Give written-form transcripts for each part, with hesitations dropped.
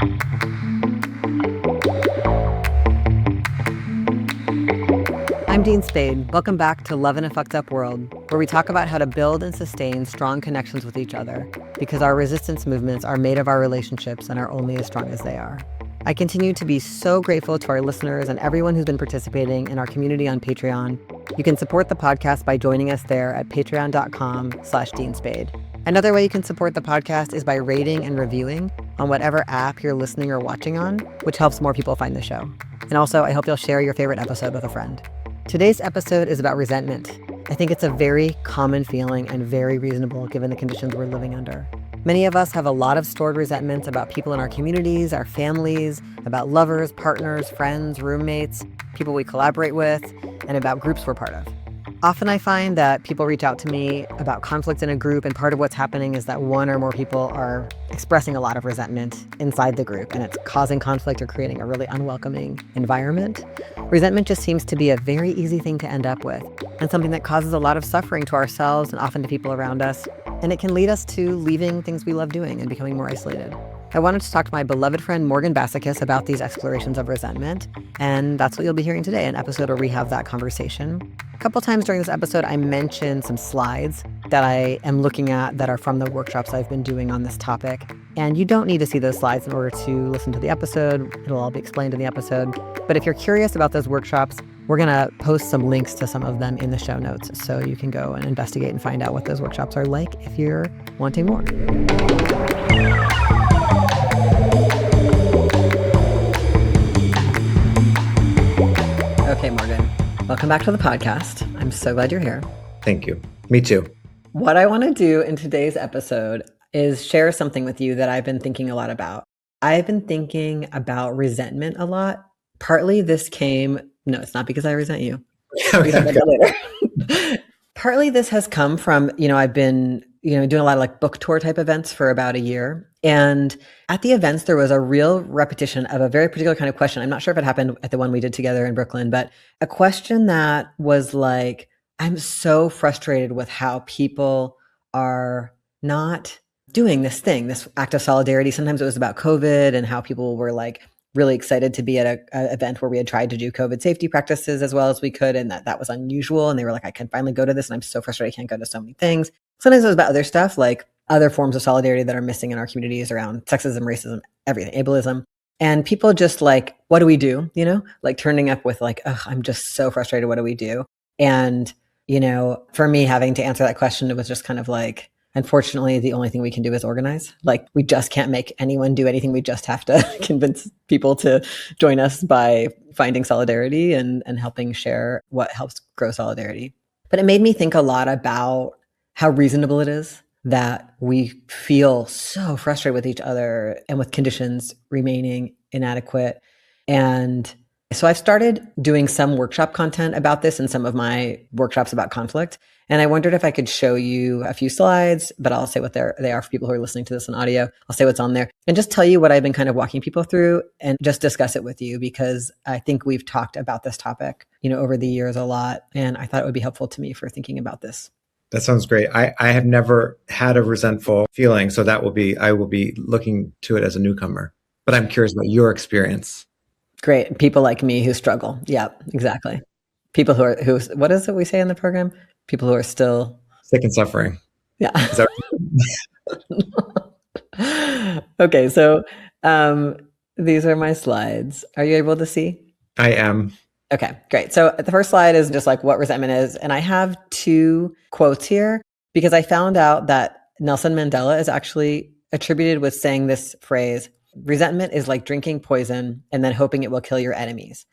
I'm Dean Spade. Welcome back to Love in a Fucked Up World, where we talk about how to build and sustain strong connections with each other, because our resistance movements are made of our relationships and are only as strong as they are. I continue to be so grateful to our listeners and everyone who's been participating in our community on Patreon. You can support the podcast by joining us there at patreon.com/DeanSpade. Another way you can support the podcast is by rating and reviewing on whatever app you're listening or watching on, which helps more people find the show. And also, I hope you'll share your favorite episode with a friend. Today's episode is about resentment. I think it's a very common feeling and very reasonable given the conditions we're living under. Many of us have a lot of stored resentments about people in our communities, our families, about lovers, partners, friends, roommates, people we collaborate with, and about groups we're part of. Often I find that people reach out to me about conflict in a group, and part of what's happening is that one or more people are expressing a lot of resentment inside the group, and it's causing conflict or creating a really unwelcoming environment. Resentment just seems to be a very easy thing to end up with, and something that causes a lot of suffering to ourselves and often to people around us, and it can lead us to leaving things we love doing and becoming more isolated. I wanted to talk to my beloved friend Morgan Bassichis about these explorations of resentment, and that's what you'll be hearing today, an episode where we have that conversation. A couple times during this episode, I mentioned some slides that I am looking at that are from the workshops I've been doing on this topic. And you don't need to see those slides in order to listen to the episode. It'll all be explained in the episode. But if you're curious about those workshops, we're going to post some links to some of them in the show notes, so you can go and investigate and find out what those workshops are like if you're wanting more. Okay, Morgan, welcome back to the podcast. I'm so glad you're here. Thank you. Me too. What I want to do in today's episode is share something with you that I've been thinking a lot about. I've been thinking about resentment a lot. Partly this came, no, it's not because I resent you. We talk about that later. Partly this has come from, I've been, doing a lot of like book tour type events for about a year. And at the events, there was a real repetition of a very particular kind of question. I'm not sure if it happened at the one we did together in Brooklyn, but a question that was like, I'm so frustrated with how people are not doing this thing, this act of solidarity. Sometimes it was about COVID and how people were like really excited to be at an event where we had tried to do COVID safety practices as well as we could. And that was unusual. And they were like, I can finally go to this. And I'm so frustrated I can't go to so many things. Sometimes it was about other stuff, like other forms of solidarity that are missing in our communities around sexism, racism, everything, ableism. And people just like, what do we do? Like turning up with like, oh, I'm just so frustrated. What do we do? And, for me, having to answer that question, it was just kind of like, unfortunately, the only thing we can do is organize. Like, we just can't make anyone do anything. We just have to convince people to join us by finding solidarity and helping share what helps grow solidarity. But it made me think a lot about how reasonable it is that we feel so frustrated with each other and with conditions remaining inadequate. And so I've started doing some workshop content about this in some of my workshops about conflict. And I wondered if I could show you a few slides, but I'll say what they are for people who are listening to this in audio. I'll say what's on there and just tell you what I've been kind of walking people through and just discuss it with you, because I think we've talked about this topic, over the years a lot. And I thought it would be helpful to me for thinking about this. That sounds great. I have never had a resentful feeling, so I will be looking to it as a newcomer. But I'm curious about your experience. Great. People like me who struggle. Yeah, exactly. People who what is it we say in the program? People who are still sick and suffering. Yeah. Okay. So these are my slides. Are you able to see? I am. Okay, great. So the first slide is just like what resentment is. And I have two quotes here because I found out that Nelson Mandela is actually attributed with saying this phrase, resentment is like drinking poison and then hoping it will kill your enemies.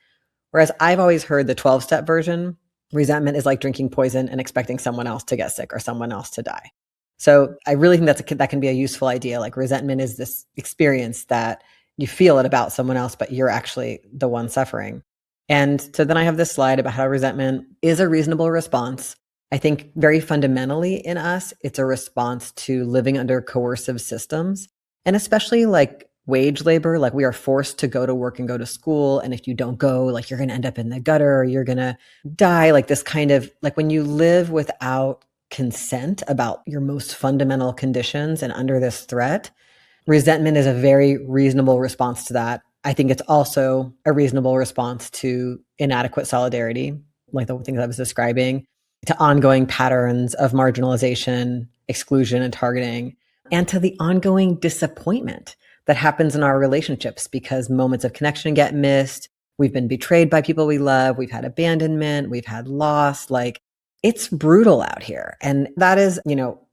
Whereas I've always heard the 12-step version, resentment is like drinking poison and expecting someone else to get sick or someone else to die. So I really think that can be a useful idea. Like resentment is this experience that you feel it about someone else, but you're actually the one suffering. And so then I have this slide about how resentment is a reasonable response. I think very fundamentally in us, it's a response to living under coercive systems, and especially like wage labor. Like we are forced to go to work and go to school. And if you don't go, like you're going to end up in the gutter or you're going to die. Like this kind of like when you live without consent about your most fundamental conditions and under this threat, Resentment is a very reasonable response to that. I think it's also a reasonable response to inadequate solidarity, like the things I was describing, to ongoing patterns of marginalization, exclusion, and targeting, and to the ongoing disappointment that happens in our relationships because moments of connection get missed. We've been betrayed by people we love. We've had abandonment. We've had loss. Like, it's brutal out here. And that is,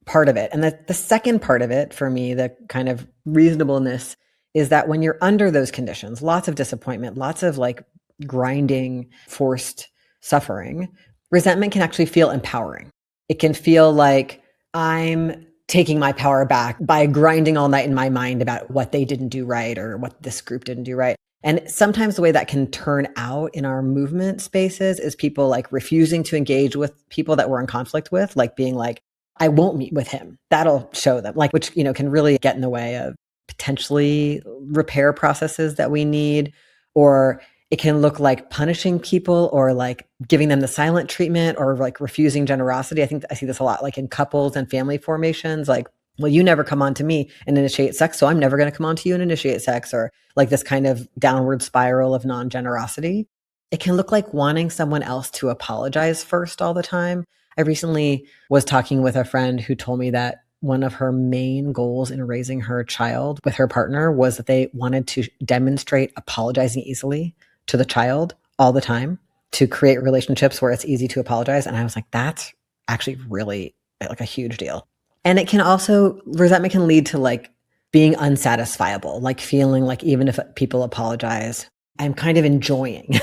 part of it. And the second part of it for me, the kind of reasonableness, is that when you're under those conditions, lots of disappointment, lots of like grinding, forced suffering, resentment can actually feel empowering. It can feel like I'm taking my power back by grinding all night in my mind about what they didn't do right or what this group didn't do right. And sometimes the way that can turn out in our movement spaces is people like refusing to engage with people that we're in conflict with, like being like, I won't meet with him. That'll show them, like, which, can really get in the way of potentially repair processes that we need. Or it can look like punishing people or like giving them the silent treatment or like refusing generosity. I think I see this a lot, like in couples and family formations, like, well, you never come on to me and initiate sex, so I'm never going to come on to you and initiate sex, or like this kind of downward spiral of non-generosity. It can look like wanting someone else to apologize first all the time. I recently was talking with a friend who told me that one of her main goals in raising her child with her partner was that they wanted to demonstrate apologizing easily to the child all the time to create relationships where it's easy to apologize. And I was like, that's actually really like a huge deal. And it can also, resentment can lead to like being unsatisfiable, like feeling like even if people apologize, I'm kind of enjoying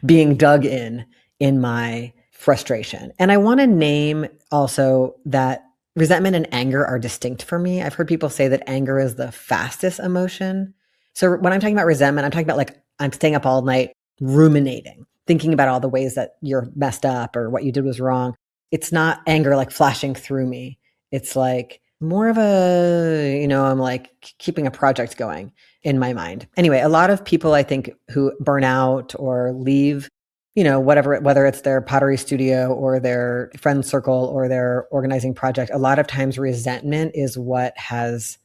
being dug in my frustration. And I want to name also that resentment and anger are distinct for me. I've heard people say that anger is the fastest emotion. So when I'm talking about resentment, I'm talking about like I'm staying up all night ruminating, thinking about all the ways that you're messed up or what you did was wrong. It's not anger like flashing through me. It's like more of a, I'm like keeping a project going in my mind. Anyway, a lot of people I think who burn out or leave, whether it's their pottery studio or their friend circle or their organizing project, a lot of times resentment is what has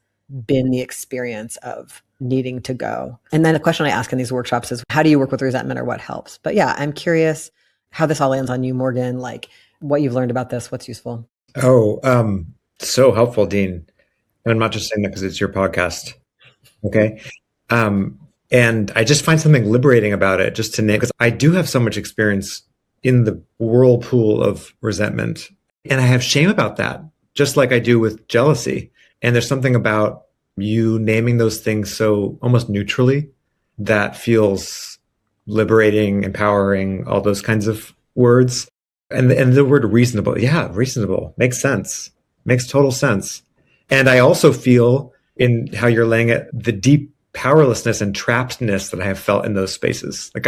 been the experience of needing to go. And then the question I ask in these workshops is, how do you work with resentment or what helps? But yeah, I'm curious how this all lands on you, Morgan, like what you've learned about this, what's useful. Oh, so helpful, Dean. And I'm not just saying that because it's your podcast. Okay. And I just find something liberating about it, just to name, because I do have so much experience in the whirlpool of resentment. And I have shame about that, just like I do with jealousy. And there's something about you naming those things so almost neutrally that feels liberating, empowering, all those kinds of words. And the word reasonable. Yeah, reasonable. Makes sense. Makes total sense. And I also feel in how you're laying it, the deep powerlessness and trappedness that I have felt in those spaces. Like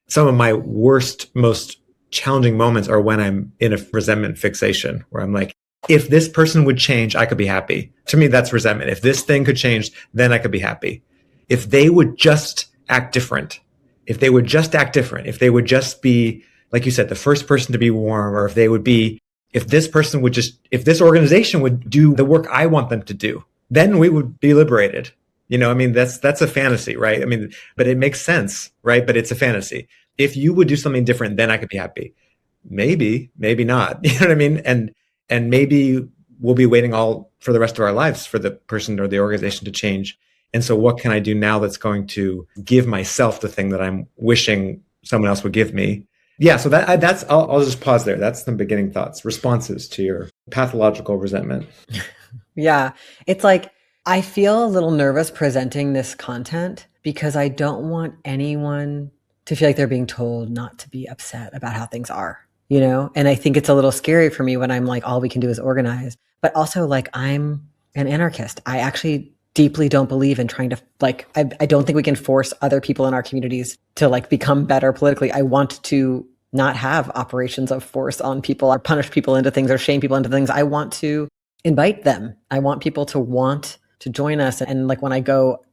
some of my worst, most challenging moments are when I'm in a resentment fixation, where I'm like, if this person would change, I could be happy. To me, that's resentment. If this thing could change, then I could be happy. If they would just act different, if they would just be, like you said, the first person to be warm, or if this organization would do the work I want them to do, then we would be liberated. That's a fantasy, right? But it makes sense, right? But it's a fantasy. If you would do something different, then I could be happy. Maybe not. You know what I mean? And maybe we'll be waiting all for the rest of our lives for the person or the organization to change. And so what can I do now that's going to give myself the thing that I'm wishing someone else would give me? Yeah. So I'll just pause there. That's the beginning thoughts, responses to your pathological resentment. Yeah. It's like, I feel a little nervous presenting this content because I don't want anyone to feel like they're being told not to be upset about how things are, And I think it's a little scary for me when I'm like, all we can do is organize. But also, like, I'm an anarchist. I actually deeply don't believe in trying to, like, I don't think we can force other people in our communities to, like, become better politically. I want to not have operations of force on people or punish people into things or shame people into things. I want to invite them. I want people to want to join us. And like when I go,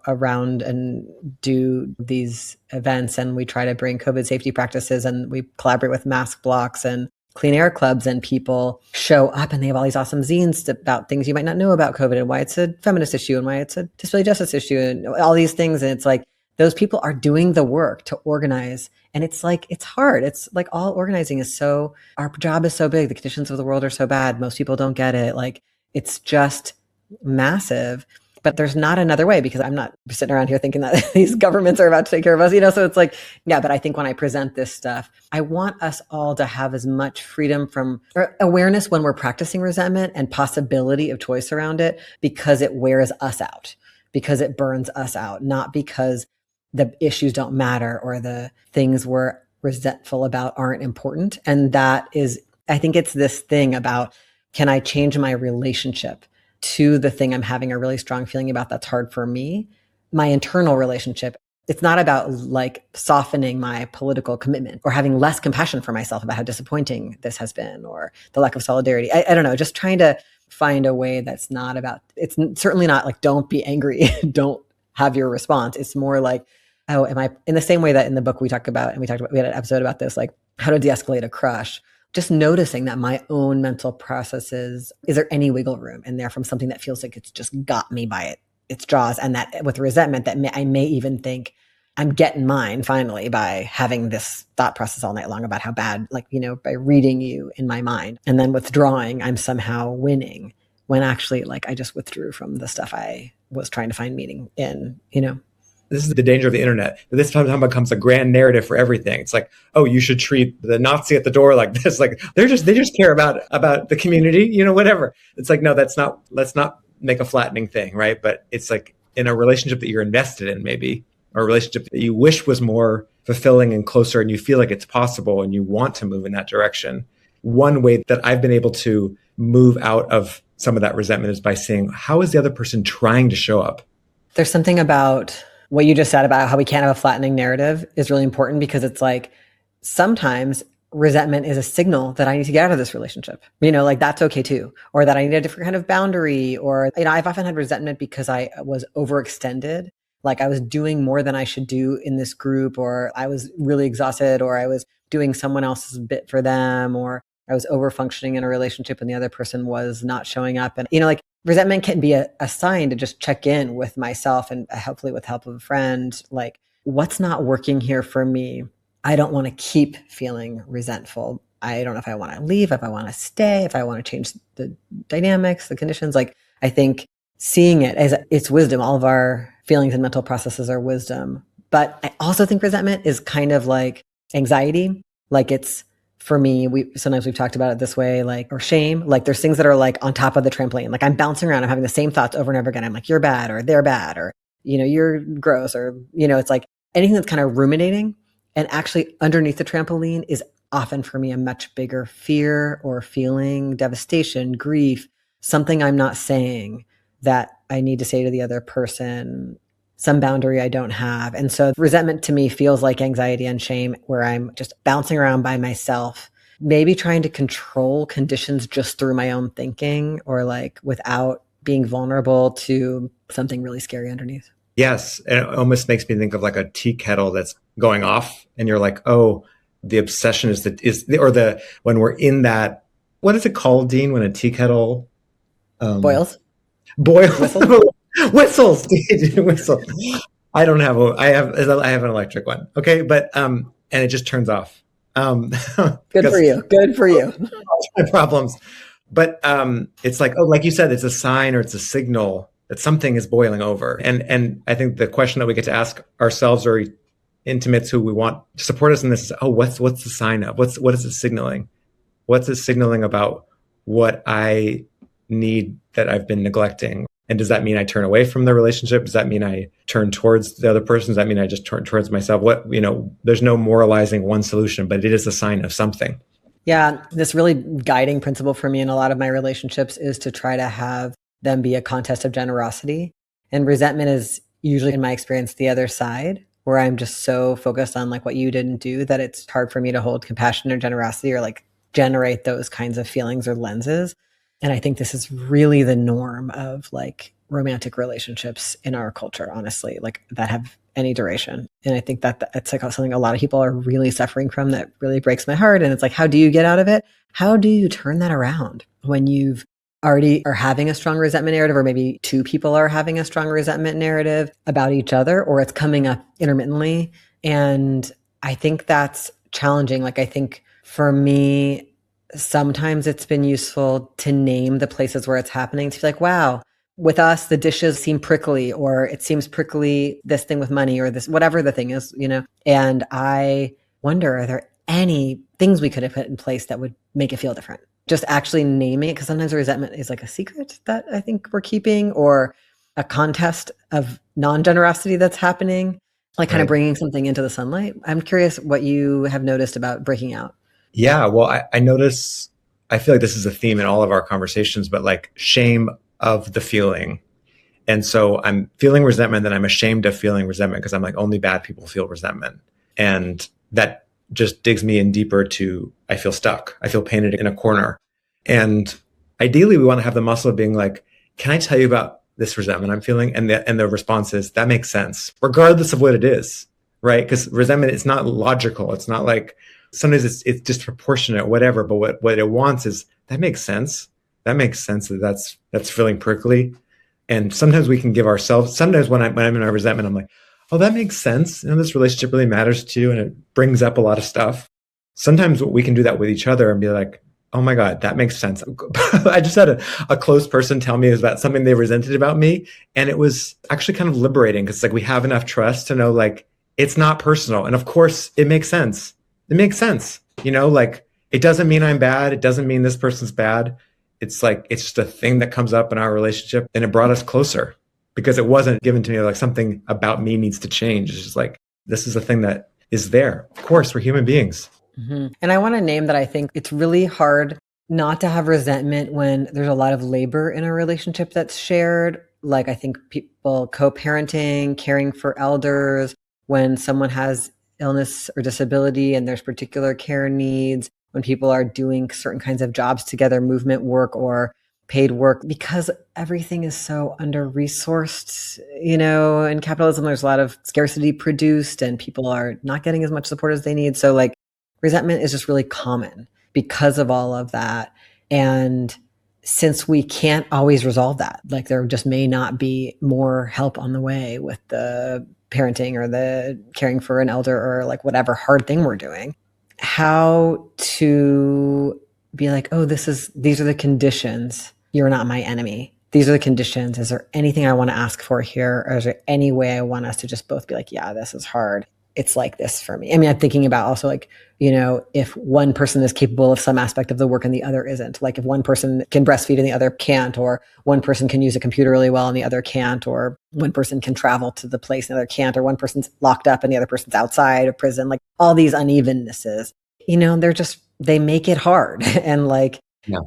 around and do these events and we try to bring COVID safety practices and we collaborate with mask blocks and clean air clubs and people show up and they have all these awesome zines about things you might not know about COVID and why it's a feminist issue and why it's a disability justice issue and all these things. And it's like, those people are doing the work to organize. And it's like, it's hard. It's like all organizing is so, our job is so big. The conditions of the world are so bad. Most people don't get it. Like, it's just massive. But there's not another way because I'm not sitting around here thinking that these governments are about to take care of us, so it's like, yeah, but I think when I present this stuff, I want us all to have as much freedom from or awareness when we're practicing resentment and possibility of choice around it because it wears us out, because it burns us out, not because the issues don't matter or the things we're resentful about aren't important. And that is, I think it's this thing about, can I change my relationship to the thing I'm having a really strong feeling about that's hard for me, my internal relationship. It's not about like softening my political commitment or having less compassion for myself about how disappointing this has been or the lack of solidarity. I don't know, just trying to find a way that's not about, it's certainly not like, don't be angry, don't have your response. It's more like, oh, am I, in the same way that in the book we had an episode about this, like how to de-escalate a crush. Just noticing that my own mental processes, is there any wiggle room in there from something that feels like it's just got me by its jaws? And that with resentment, that I may even think I'm getting mine finally by having this thought process all night long about how bad, like, by reading you in my mind and then withdrawing, I'm somehow winning when actually like I just withdrew from the stuff I was trying to find meaning in. This is the danger of the internet. This time becomes a grand narrative for everything. It's like, oh, you should treat the Nazi at the door like this. Like they just care about the community, whatever. It's like, no, let's not make a flattening thing, right? But it's like in a relationship that you're invested in, maybe, or a relationship that you wish was more fulfilling and closer, and you feel like it's possible and you want to move in that direction. One way that I've been able to move out of some of that resentment is by saying, how is the other person trying to show up? There's something about what you just said about how we can't have a flattening narrative is really important because it's like sometimes resentment is a signal that I need to get out of this relationship. Like that's okay too. Or that I need a different kind of boundary. Or, I've often had resentment because I was overextended. Like I was doing more than I should do in this group, or I was really exhausted, or I was doing someone else's bit for them, or I was over functioning in a relationship and the other person was not showing up. And, like resentment can be a sign to just check in with myself and hopefully with help of a friend. Like, what's not working here for me? I don't want to keep feeling resentful. I don't know if I want to leave, if I want to stay, if I want to change the dynamics, the conditions. Like, I think seeing it as it's wisdom. All of our feelings and mental processes are wisdom. But I also think resentment is kind of like anxiety. Like it's, for me, sometimes we've talked about it this way, like, or shame, like there's things that are like on top of the trampoline. Like I'm bouncing around, I'm having the same thoughts over and over again. I'm like, you're bad, or they're bad, or, you're gross, or, it's like anything that's kind of ruminating. And actually underneath the trampoline is often for me a much bigger fear or feeling, devastation, grief, something I'm not saying that I need to say to the other person, some boundary I don't have. And so resentment to me feels like anxiety and shame, where I'm just bouncing around by myself, maybe trying to control conditions just through my own thinking, or like without being vulnerable to something really scary underneath. Yes. And it almost makes me think of like a tea kettle that's going off and you're like, oh, the obsession when we're in that, what is it called, Dean, when a tea kettle boils? Whistles, dude, whistle. I have an electric one. Okay. But, and it just turns off. Good for you. My problems. But, it's like, oh, like you said, it's a sign or it's a signal that something is boiling over. And I think the question that we get to ask ourselves or intimates who we want to support us in this is, oh, what's the sign of? What is it signaling? What's it signaling about what I need that I've been neglecting? And does that mean I turn away from the relationship? Does that mean I turn towards the other person? Does that mean I just turn towards myself? There's no moralizing one solution, but it is a sign of something. Yeah. This really guiding principle for me in a lot of my relationships is to try to have them be a contest of generosity. And resentment is usually, in my experience, the other side, where I'm just so focused on like what you didn't do that it's hard for me to hold compassion or generosity or like generate those kinds of feelings or lenses. And I think this is really the norm of like romantic relationships in our culture, honestly, like that have any duration. And I think that it's like something a lot of people are really suffering from that really breaks my heart. And it's like, how do you get out of it? How do you turn that around when you've already are having a strong resentment narrative, or maybe two people are having a strong resentment narrative about each other, or it's coming up intermittently? And I think that's challenging. Like, I think for me, sometimes it's been useful to name the places where it's happening, to be like, wow, with us, the dishes seem prickly, or it seems prickly, this thing with money, or this, whatever the thing is, and I wonder, are there any things we could have put in place that would make it feel different? Just actually naming it, because sometimes the resentment is like a secret that I think we're keeping, or a contest of non-generosity that's happening, like kind of bringing something into the sunlight. I'm curious what you have noticed about breaking out. Yeah, well, I notice, I feel like this is a theme in all of our conversations, but like shame of the feeling. And so I'm feeling resentment, then I'm ashamed of feeling resentment, because I'm like, only bad people feel resentment. And that just digs me in deeper to, I feel stuck. I feel painted in a corner. And ideally, we want to have the muscle of being like, can I tell you about this resentment I'm feeling? And the response is, that makes sense, regardless of what it is, right? Because resentment, it's not logical. It's not like, sometimes it's disproportionate, whatever. But what it wants is, that makes sense. That makes sense that's feeling prickly. And sometimes we can give ourselves, sometimes when I'm in our resentment, I'm like, oh, that makes sense. This relationship really matters to you, and it brings up a lot of stuff. Sometimes we can do that with each other and be like, oh my God, that makes sense. I just had a close person tell me about something they resented about me. And it was actually kind of liberating, because like we have enough trust to know like, it's not personal. And of course it makes sense. It makes sense. Like it doesn't mean I'm bad. It doesn't mean this person's bad. It's like, it's just a thing that comes up in our relationship, and it brought us closer, because it wasn't given to me like something about me needs to change. It's just like, this is a thing that is there. Of course, we're human beings. Mm-hmm. And I want to name that I think it's really hard not to have resentment when there's a lot of labor in a relationship that's shared. Like, I think people co-parenting, caring for elders, when someone has illness or disability and there's particular care needs, when people are doing certain kinds of jobs together, movement work or paid work, because everything is so under-resourced, in capitalism, there's a lot of scarcity produced and people are not getting as much support as they need. So like, resentment is just really common because of all of that. And since we can't always resolve that, like there just may not be more help on the way with the parenting or the caring for an elder or like whatever hard thing we're doing, how to be like, oh, these are the conditions. You're not my enemy. These are the conditions. Is there anything I want to ask for here? Or is there any way I want us to just both be like, yeah, this is hard. It's like this for me. I mean, I'm thinking about also like, if one person is capable of some aspect of the work and the other isn't, like if one person can breastfeed and the other can't, or one person can use a computer really well and the other can't, or one person can travel to the place and the other can't, or one person's locked up and the other person's outside of prison, like all these unevennesses, they make it hard. And like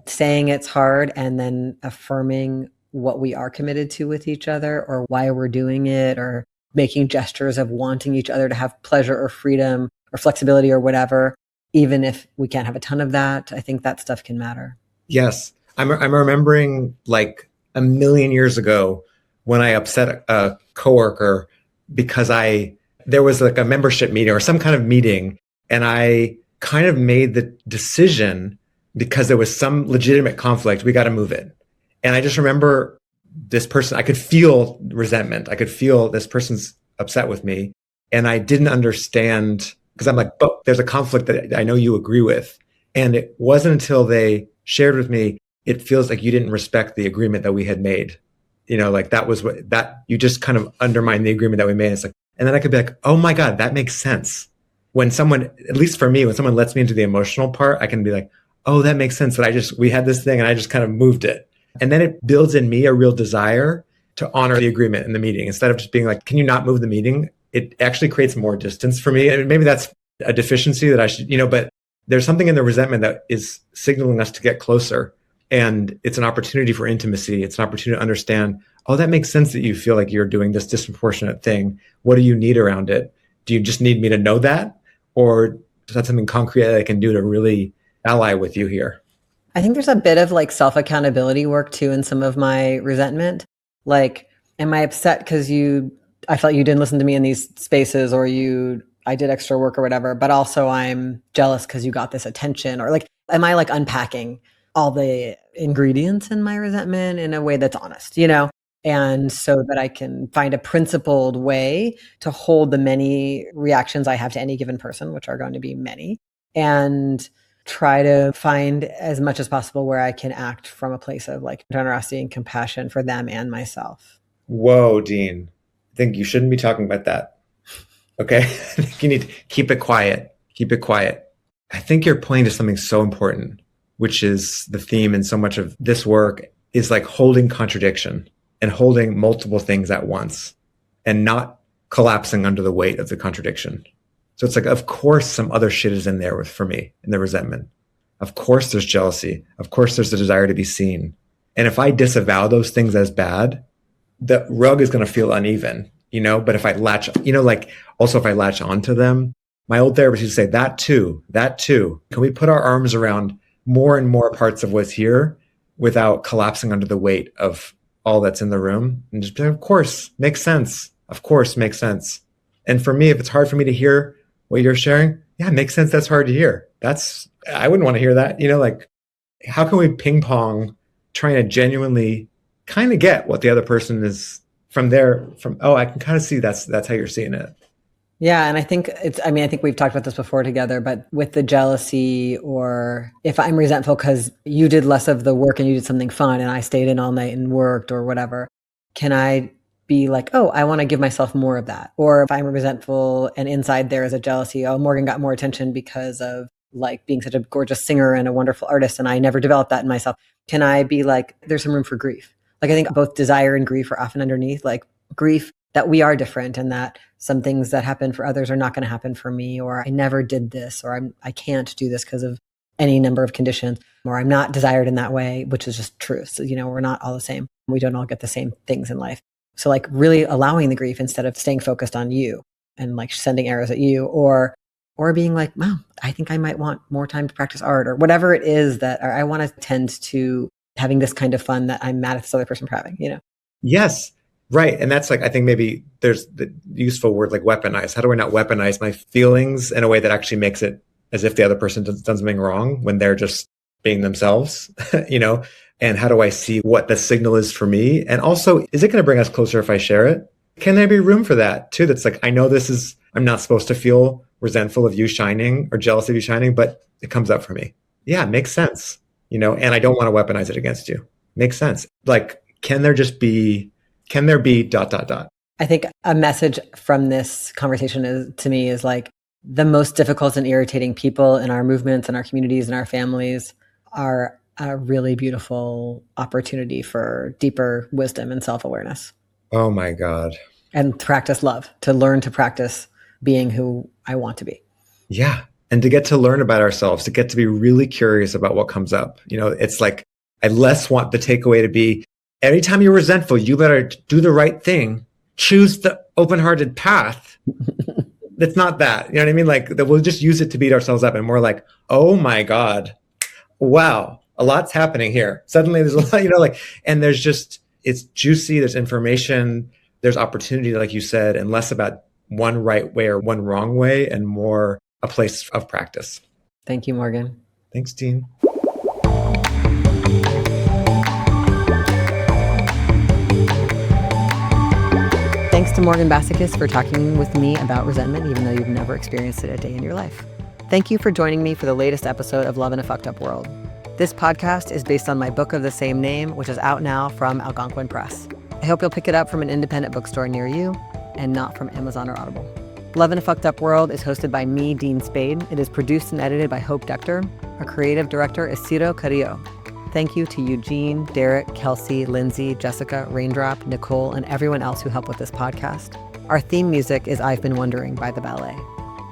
saying it's hard and then affirming what we are committed to with each other, or why we're doing it, or making gestures of wanting each other to have pleasure or freedom or flexibility or whatever, even if we can't have a ton of that. I think that stuff can matter. Yes. I'm remembering like a million years ago when I upset a coworker because there was like a membership meeting or some kind of meeting, and I kind of made the decision because there was some legitimate conflict, we got to move it. And I just remember this person, I could feel resentment. I could feel this person's upset with me. And I didn't understand, because I'm like, but there's a conflict that I know you agree with. And it wasn't until they shared with me, it feels like you didn't respect the agreement that we had made. Like that was that you just kind of undermined the agreement that we made. It's like, and then I could be like, oh my God, that makes sense. When someone, at least for me, when someone lets me into the emotional part, I can be like, oh, that makes sense that we had this thing and I just kind of moved it. And then it builds in me a real desire to honor the agreement in the meeting. Instead of just being like, can you not move the meeting? It actually creates more distance for me. And maybe that's a deficiency that I should, but there's something in the resentment that is signaling us to get closer. And it's an opportunity for intimacy. It's an opportunity to understand, oh, that makes sense that you feel like you're doing this disproportionate thing. What do you need around it? Do you just need me to know that? Or is that something concrete that I can do to really ally with you here? I think there's a bit of like self-accountability work too in some of my resentment. Like, am I upset because you I felt you didn't listen to me in these spaces, or I did extra work or whatever, but also I'm jealous because you got this attention, or like, am I like unpacking all the ingredients in my resentment in a way that's honest, And so that I can find a principled way to hold the many reactions I have to any given person, which are going to be many, and try to find as much as possible where I can act from a place of like generosity and compassion for them and myself. Whoa, Dean. I think you shouldn't be talking about that. Okay? I think you need to keep it quiet. Keep it quiet. I think you're pointing to something so important, which is the theme in so much of this work is like holding contradiction and holding multiple things at once and not collapsing under the weight of the contradiction. So it's like, of course, some other shit is in there for me in the resentment. Of course, there's jealousy. Of course, there's the desire to be seen. And if I disavow those things as bad, the rug is going to feel uneven, but if I latch, also if I latch onto them, my old therapist used to say that too. Can we put our arms around more and more parts of what's here without collapsing under the weight of all that's in the room? And just be like, of course, makes sense. Of course, makes sense. And for me, if it's hard for me to hear what you're sharing, yeah, it makes sense. That's hard to hear. I wouldn't want to hear that. How can we ping pong trying to genuinely kind of get what the other person is I can kind of see that's how you're seeing it. Yeah. And I think I think we've talked about this before together, but with the jealousy, or if I'm resentful because you did less of the work and you did something fun and I stayed in all night and worked or whatever, can I be like, oh, I want to give myself more of that? Or if I'm resentful and inside there is a jealousy, oh, Morgan got more attention because of like being such a gorgeous singer and a wonderful artist, and I never developed that in myself. Can I be like, there's some room for grief? Like, I think both desire and grief are often underneath, like grief that we are different and that some things that happen for others are not going to happen for me, or I never did this, or I can't do this because of any number of conditions, or I'm not desired in that way, which is just true. So, we're not all the same. We don't all get the same things in life. So like really allowing the grief instead of staying focused on you and like sending arrows at you, or being like, wow, I think I might want more time to practice art, or whatever it is that I want to tend to having this kind of fun that I'm mad at this other person for having, Yes. Right. And that's like, I think maybe there's the useful word like weaponize. How do I not weaponize my feelings in a way that actually makes it as if the other person done something wrong when they're just being themselves, And how do I see what the signal is for me? And also, is it going to bring us closer if I share it? Can there be room for that too? That's like, I know I'm not supposed to feel resentful of you shining or jealous of you shining, but it comes up for me. Yeah, it makes sense. And I don't want to weaponize it against you. Makes sense. Like, can there be ... I think a message from this conversation to me is like, the most difficult and irritating people in our movements and our communities and our families are a really beautiful opportunity for deeper wisdom and self-awareness. Oh my God. And practice love, to learn to practice being who I want to be. Yeah. And to get to learn about ourselves, to get to be really curious about what comes up. It's like, I less want the takeaway to be, anytime you're resentful, you better do the right thing. Choose the open-hearted path. It's not that. You know what I mean? Like, that we'll just use it to beat ourselves up. And more like, oh my God, wow, a lot's happening here. Suddenly there's a lot, and it's juicy. There's information, there's opportunity, like you said, and less about one right way or one wrong way, and more a place of practice. Thank you, Morgan. Thanks, Dean. Thanks to Morgan Bassichis for talking with me about resentment, even though you've never experienced it a day in your life. Thank you for joining me for the latest episode of Love in a Fucked Up World. This podcast is based on my book of the same name, which is out now from Algonquin Press. I hope you'll pick it up from an independent bookstore near you and not from Amazon or Audible. Love in a Fucked Up World is hosted by me, Dean Spade. It is produced and edited by Hope Dector. Our creative director is Ciro Carrillo. Thank you to Eugene, Derek, Kelsey, Lindsay, Jessica, Raindrop, Nicole, and everyone else who helped with this podcast. Our theme music is I've Been Wondering by The Ballet.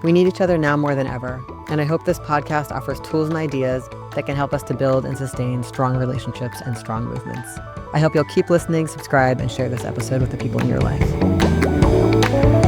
We need each other now more than ever, and I hope this podcast offers tools and ideas that can help us to build and sustain strong relationships and strong movements. I hope you'll keep listening, subscribe, and share this episode with the people in your life.